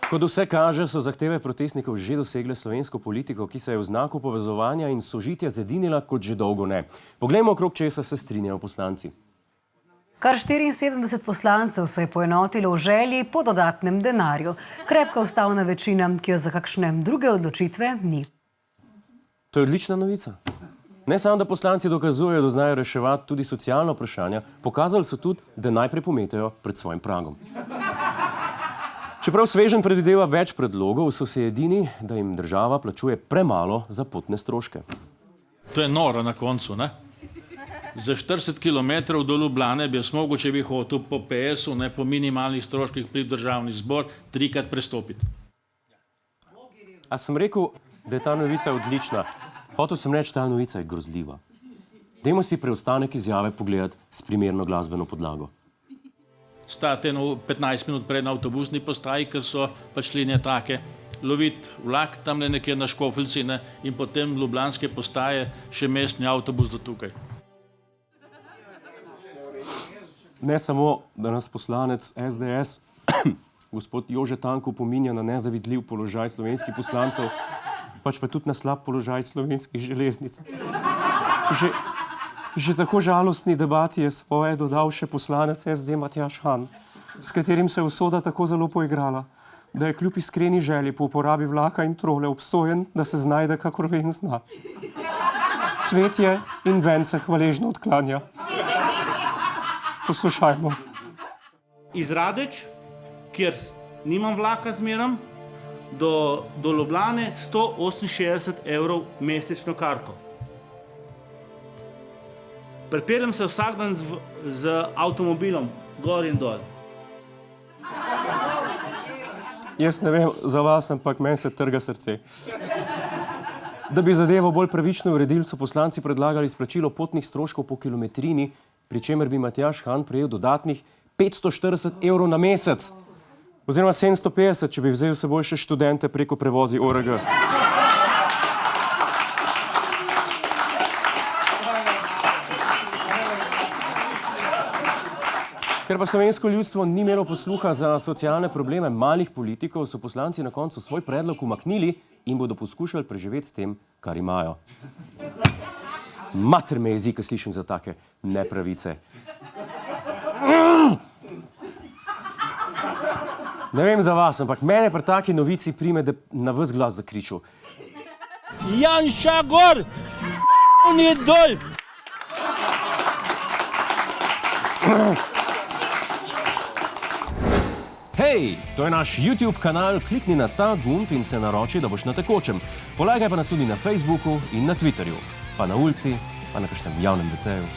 Kot vse kaže, so zahteve protestnikov že dosegle slovensko politiko, ki se je v znaku povezovanja in sožitja zedinila kot že dolgo ne. Poglejmo, okrog česa se strinjajo poslanci. Kar 74 poslancev se je poenotilo v želji po dodatnem denarju. Krepka ustavna večina, ki jo za kakšne druge odločitve ni. To je odlična novica. Ne samo, da poslanci dokazujejo, da znajo reševati tudi socialna vprašanja, pokazali so tudi, da najprej pometajo pred svojim pragom. Čeprav sveženj predvideva več predlogov, so se edini, da jim država plačuje premalo za potne stroške. To je noro na koncu, ne? Za 40 kilometrov do Ljubljane bi jaz mogel, če bi hotel po PS-u, ne, po minimalnih stroških pri državni zbor, 3-krat prestopiti. A sem rekel, da je ta novica odlična. Hotel sem reči, ta novica je grozljiva. Dajmo si preostanek izjave pogledati s primerno glasbeno podlago. State 15 minut pred na avtobusni postaji, ker so pač linije take, loviti vlak tamle nekje na Škofljici, ne, in potem ljubljanske postaje še mestni avtobus do tukaj. Ne samo, da nas poslanec SDS, gospod Jože Tanko, pominja na nezavidljiv položaj slovenskih poslancev, pač pa tudi na slab položaj slovenskih železnic. Že tako žalostni debati je svoje dodal še poslanec SD Matjaž Han, s katerim se je usoda tako zelo poigrala, da je kljub iskreni želji po uporabi vlaka in trole obsojen, da se znajde, kakor ven zna. Svet je in ven se hvaležno odklanja. Poslušajmo. Iz Radeč, kjer nimam vlaka zmerom, do Ljubljane 168 evrov mesečno karto. Pripeljem se vsak dan z avtomobilom, gor in dol. Jaz ne vem za vas, ampak meni se trga srce. Da bi zadevo bolj pravično uredili, so poslanci predlagali izplačilo potnih stroškov po kilometrini, pri čemer bi Matjaž Han prejel dodatnih 540 evrov na mesec. Oziroma 750, če bi vzel s seboj še študente preko prevozi ORG. Ker pa slovensko ljudstvo ni imelo posluha za socialne probleme malih politikov, so poslanci na koncu svoj predlog umaknili in bodo poskušali preživeti s tem, kar imajo. Mater me jezi, ko slišim za take nepravice. Ne vem za vas, ampak mene pri taki novici prime, da na ves glas zakriču. Janša gor! Ni dol! Hej, to je naš YouTube kanal, klikni na ta gumb in se naroči, da boš na tekočem. Polajkaj pa nas tudi na Facebooku in na Twitterju, pa na ulici, pa na kakšnem javnem WC-ju.